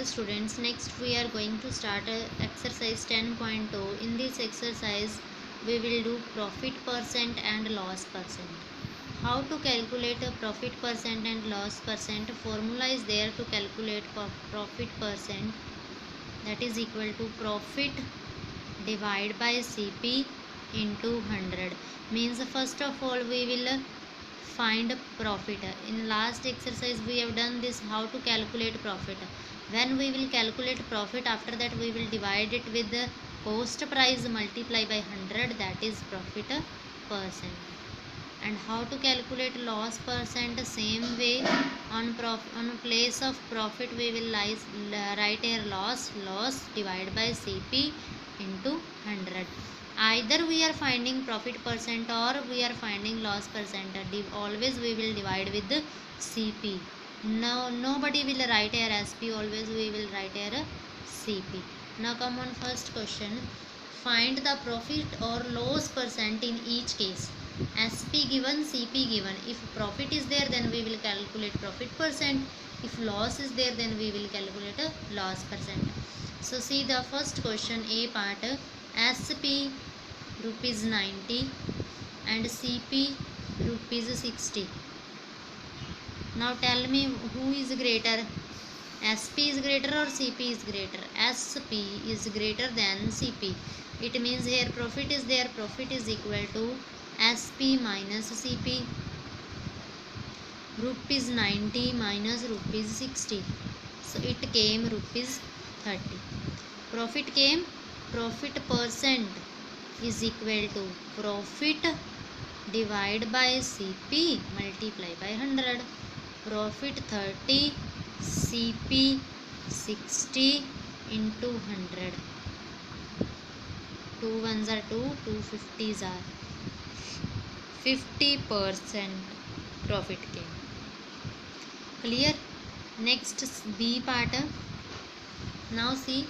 Hello students, next we are going to start exercise 10.0. In this exercise we will do profit percent and loss percent. How to calculate a profit percent and loss percent? Formula is there to calculate profit percent, that is equal to profit divided by CP into 100. Means first of all we will find profit. In last exercise we have done this, how to calculate profit. When we will calculate profit, after that we will divide it with the cost price multiply by 100, that is profit percent. And how to calculate loss percent? Same way, on place of profit we will write a loss divided by CP into 100. Either we are finding profit percent or we are finding loss percent, always we will divide with the CP. Now nobody will write here SP, always we will write here CP. Now come on first question. Find the profit or loss percent in each case. SP given, CP given. If profit is there, then we will calculate profit percent. If loss is there, then we will calculate a loss percent. So see the first question, A part. SP rupees 90 and CP rupees 60. Now tell me who is greater, SP is greater or CP is greater? SP is greater than CP. It means here profit is there, profit is equal to SP minus CP. Rupees 90 minus rupees 60. So it came rupees 30. Profit came, profit percent is equal to profit divided by CP multiply by 100. Profit 30, CP 60 into 100. 2 ones are 2, 2 50s are 50% profit came. Clear? Next B part. Now see,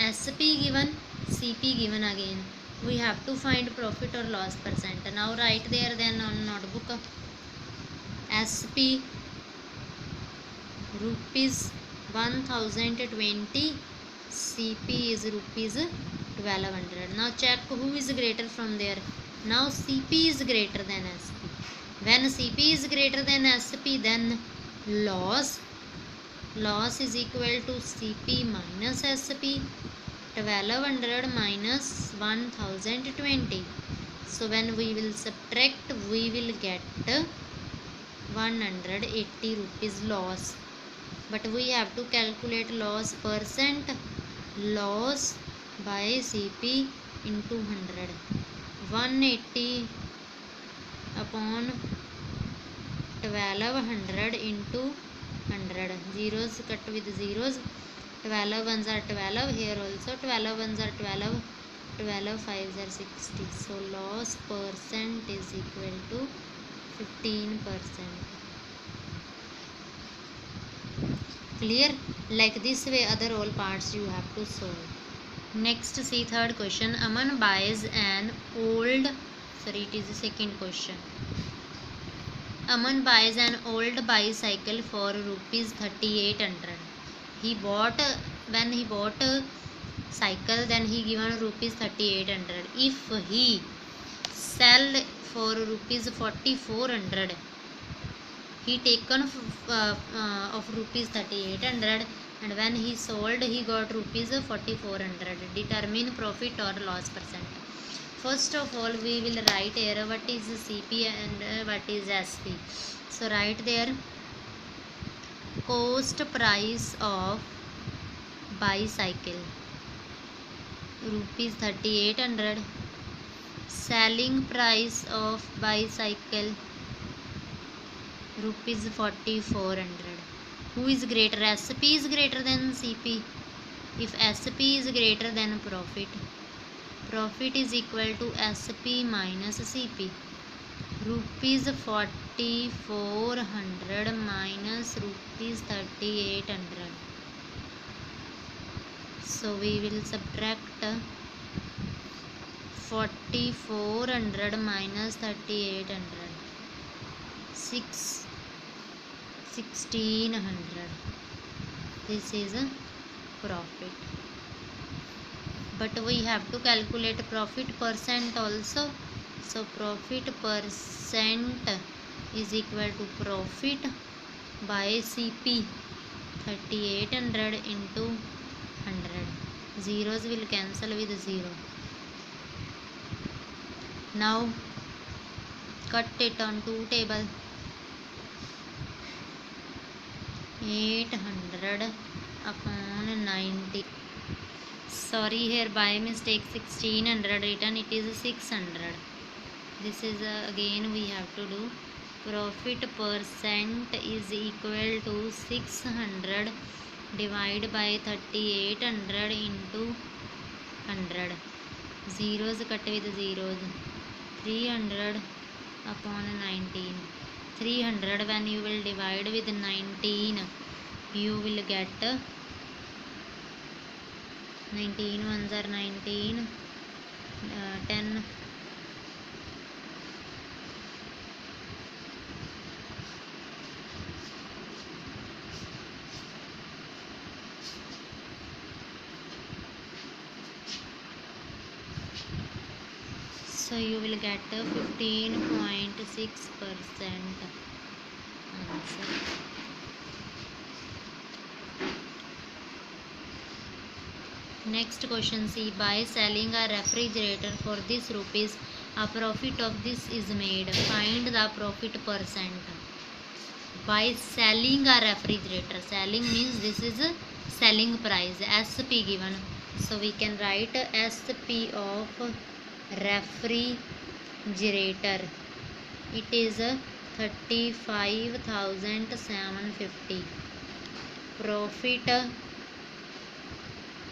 SP given, CP given again. We have to find profit or loss percent. Now write there then on notebook. SP rupees 1020, CP is rupees 1200. Now check who is greater from there. Now CP is greater than SP. When CP is greater than SP, then loss is equal to CP minus SP. 1200 minus 1020. So when we will subtract, we will get 180 rupees loss. But we have to calculate loss percent. Loss by CP into 100. 180 upon 1200 into 100. Zeros cut with zeros. 12 ones are 12. Here also 12 ones are 12. 12 fives are 60. So loss percent is equal to 15%. Clear? Like this way other all parts you have to solve. Next see third question. Aman buys an old, sorry it is the second question. Aman buys an old bicycle for rupees 3800. He bought, when he bought a cycle, then he given rupees 3800. If he sell for rupees 4400, he taken of rupees 3800, and when he sold he got rupees 4400. Determine profit or loss percent. First of all we will write here what is CP and what is SP. So write there, cost price of bicycle rupees 3800, selling price of bicycle rupees 4400. Who is greater? SP is greater than CP. If SP is greater than profit, profit is equal to SP minus CP. Rupees 4400 minus rupees 3800. So we will subtract 4400 minus 3800. 1600. This is a profit. But we have to calculate profit percent also. So profit percent is equal to profit by CP 3800 into 100. Zeros will cancel with 0. Now cut it on two table. 800 upon 90. Sorry, here by mistake 1600 written, it is 600. This is again we have to do. Profit percent is equal to 600 divided by 3800 into 100. Zeros cut with zeros. 300 upon 19. 300 when you will divide with 19, you will get 19 ones are 19, 10. So you will get 15.6% answer. Next question, see, by selling a refrigerator for this rupees, a profit of this is made. Find the profit percent. By selling a refrigerator, selling means this is a selling price, SP given. So we can write SP of refrigerator. It is 35,750. Profit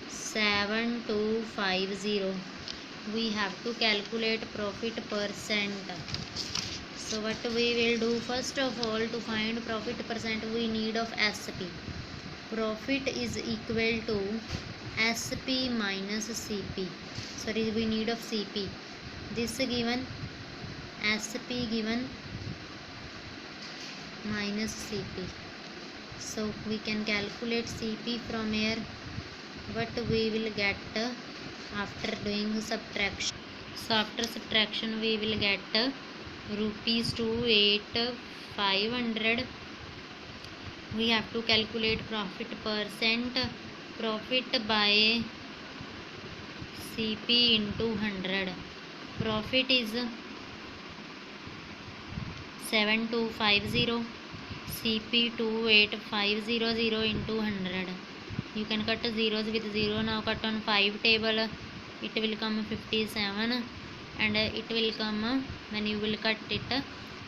7250. We have to calculate profit percent. So what we will do, first of all, to find profit percent we need of SP. Profit is equal to SP minus CP. Sorry, we need of CP. This given, SP given minus CP. So we can calculate CP from here. What we will get after doing subtraction. So after subtraction we will get rupees 28,500. We have to calculate profit percent. Profit by CP into 100. Profit is 7250. CP 28500 into 100. You can cut zeros with 0. Now cut on 5 table. It will come 57, and it will come when you will cut it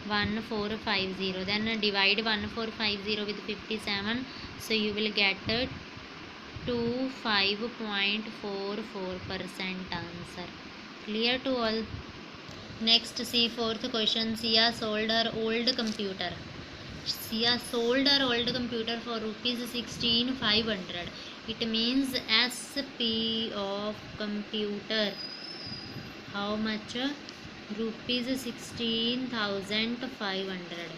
1450. Then divide 1450 with 57. So you will get 25.44% answer. Clear to all? Next, see fourth question. Sia sold her old computer. Sia sold her old computer for rupees 16,500. It means SP of computer. How much? Rupees 16,500.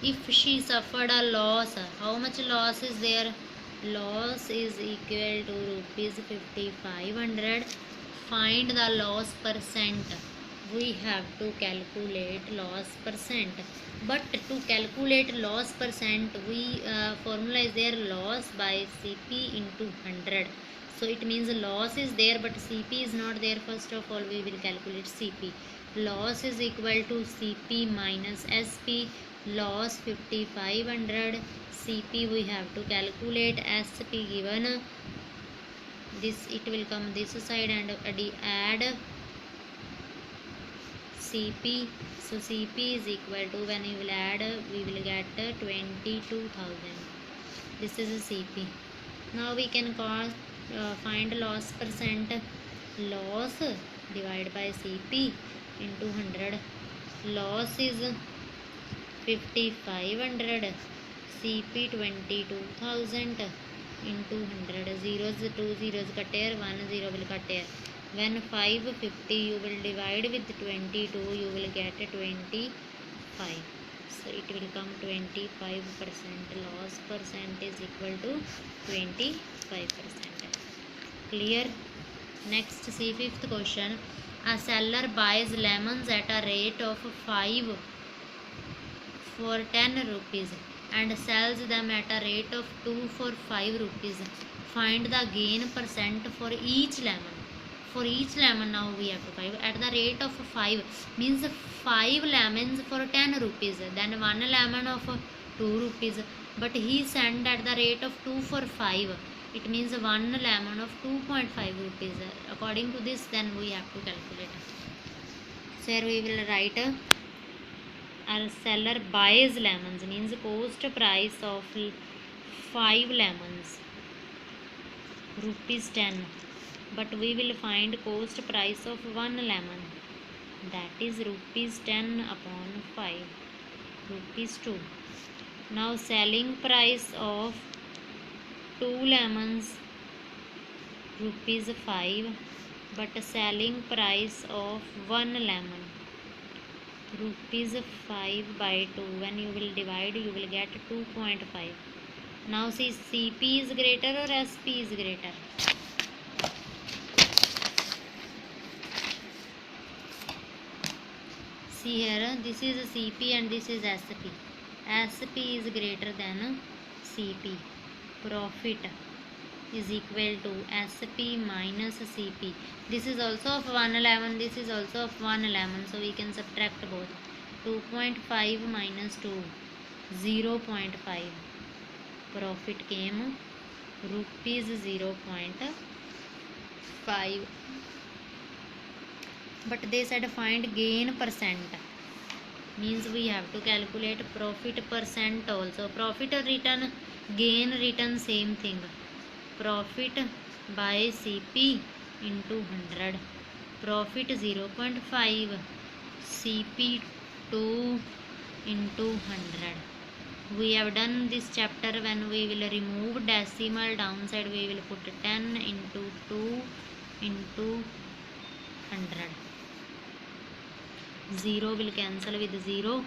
If she suffered a loss, how much loss is there? Loss is equal to rupees 5,500. Find the loss percent. We have to calculate loss percent. But to calculate loss percent, we formula is there, loss by CP into 100. So it means loss is there but CP is not there. First of all we will calculate CP. Loss is equal to CP minus SP. Loss 5,500. CP we have to calculate. SP given. This it will come this side and add CP. So CP is equal to, when you will add, we will get 22,000. This is a CP. Now we can find loss percent. Loss divided by CP into 100. Loss is 5,500. CP 22,000 into 100. Zeros, 2 zeros cut here, 1 zero will cut here. When 550 you will divide with 22, you will get 25. So it will come 25%. Loss percent is equal to 25%. Clear? Next, see fifth question. A seller buys lemons at a rate of 5 for 10 rupees and sells them at a rate of 2 for 5 rupees. Find the gain percent for each lemon. For each lemon now we have to find at the rate of 5 means 5 lemons for 10 rupees, then 1 lemon of 2 rupees, but he sent at the rate of 2 for 5. It means 1 lemon of 2.5 rupees. According to this, then we have to calculate. So here we will write a seller buys lemons means cost price of 5 lemons rupees 10, but we will find cost price of 1 lemon, that is rupees 10 upon 5, rupees 2. Now selling price of 2 lemons rupees 5, but selling price of 1 lemon rupees 5 by 2. When you will divide, you will get 2.5. Now see, CP is greater or SP is greater? See here, this is CP and this is SP. SP is greater than CP. Profit is equal to SP minus CP. This is also of 1 lemon, this is also of 1 lemon, so we can subtract both. 2.5 minus 2, 0.5. Profit came rupees 0.5. But they said find gain percent, means we have to calculate profit percent also. Profit return, gain return, same thing. Profit by CP into 100. Profit 0.5, CP 2 into 100. We have done this chapter. When we will remove decimal downside, we will put 10 into 2 into 100. 0 will cancel with 0.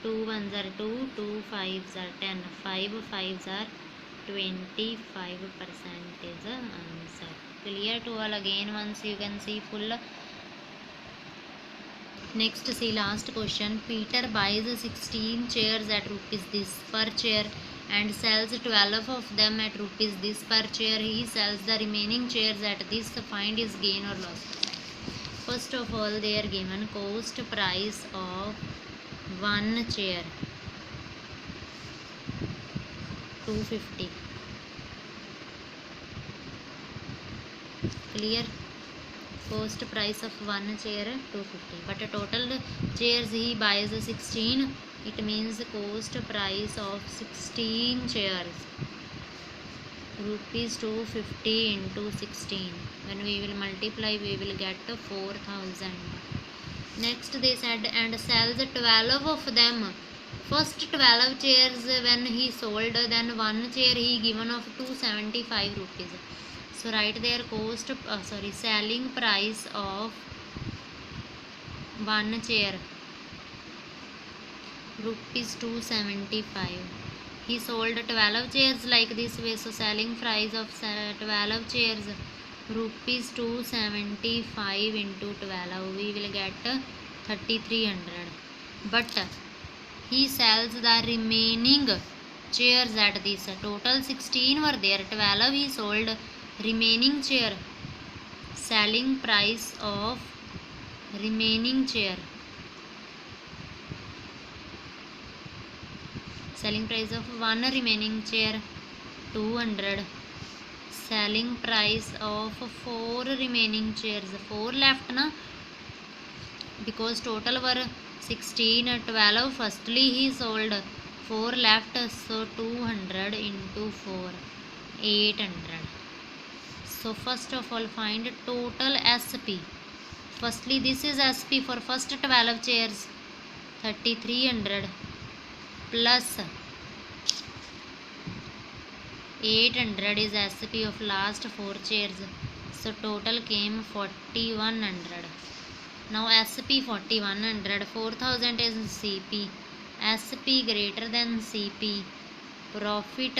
2 ones are 2, 2 fives are 10, 5 fives are 25% is the answer. Clear to all? Again once you can see full. Next, see last question. Peter buys 16 chairs at rupees this per chair and sells 12 of them at rupees this per chair. He sells the remaining chairs at this. Find his gain or loss. First of all, they are given cost price of one chair 250. Clear? Cost price of one chair 250, but total chairs he buys 16. It means cost price of 16 chairs rupees 250 into 16. When we will multiply, we will get 4000. Next they said and sells 12 of them. First 12 chairs when he sold, then one chair he given of 275 rupees. So write their cost, selling price of one chair rupees 275. He sold 12 chairs like this way, so selling price of 12 chairs rupees 275 into 12, we will get 3300. But he sells the remaining chairs at this. Total 16 were there, 12 he sold. Remaining chair, selling price of remaining chair, selling price of one remaining chair 200, selling price of 4 remaining chairs, 4 left na, because total were 16, 12 firstly he sold, 4 left, so 200 into 4, 800. So first of all find total SP. Firstly this is SP for first 12 chairs 3300 plus 800 is SP of last 4 chairs. So total came 4100. Now SP 4100, 4000 is CP SP greater than CP, profit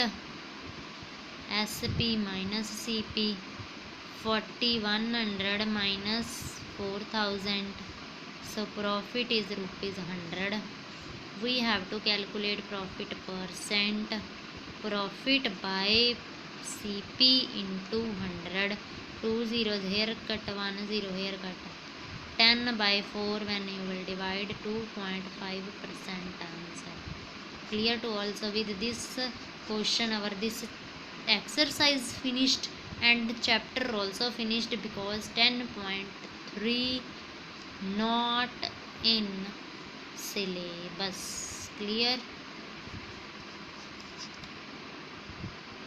SP minus CP, 4100 minus 4000, so profit is rupees 100. We have to calculate profit percent. Profit by CP into 100, 2 zeros here cut, 1 0 here cut, 10 by 4 when you will divide, 2.5% answer. Clear to all? So with this question our this exercise finished and chapter also finished, because 10.3 not in syllabus. Clear?